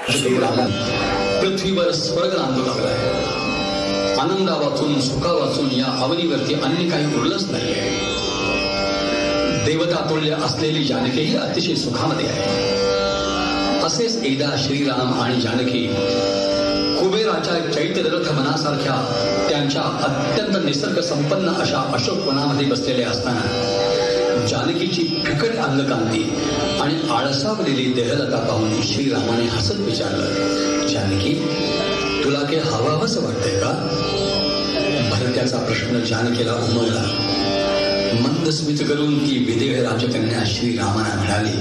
पृथ्वीवर स्वर्ग नांदू लागलाय. आनंदा वाचून सुखा वाचून या अवनीवरती अन्य काही उरलंच नाहीये. देवता तुल्य असलेली जानकीही अतिशय सुखामध्ये आहे. असेच एकदा श्रीराम आणि जानकी कुबेराच्या चैत्यरथ वनासारख्या त्यांच्या अत्यंत निसर्ग संपन्न अशा अशोक वनामध्ये बसलेले असताना जानकीची फिकट अंगकांती आणि आळसावलेली देहलता पाहून श्रीरामाने हसत विचारलं, जानकी तुला काही हवावंच वाटतंय का? भरत्याचा प्रश्न जानकीला उमगला. मंद स्मित करून ती विदेह राजकन्या श्रीरामाना म्हणाली,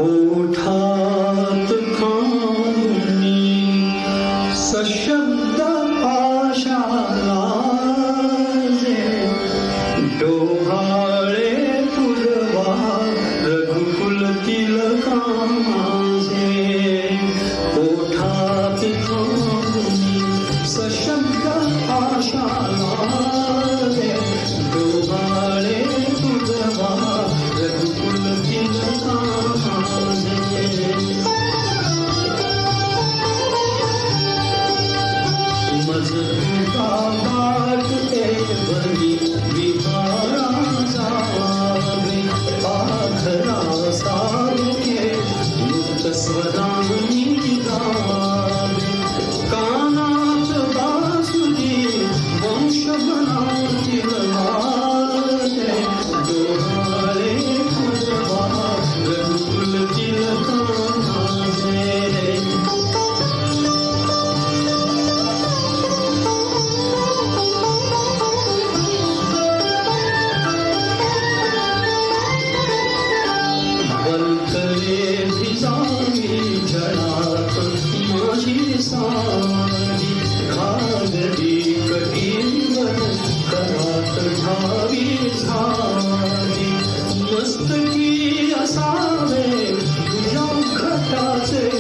ओठात खाऊनी सशब्द आशा लाजे, डोहाळे पुरवा रघुकुल तिलका माझे. ओठात खाऊनी सशब्द आशा लाजे, डोहाळे पुरवा रघुकुल तिलका माझे. मजदाटे भरी विहारा जावे, पाखरा सारखे मुक्त स्वरांनी गावे. कानात बासुरी वंशवनातील वाजते, डोहाळे पुरवा रघुकुल तिलका माझे. वल्कले भिजावी जळात माझी सारी, घागरी कटीवर करात घावी झाली. मस्तकी असावे तुझ्या घटाचे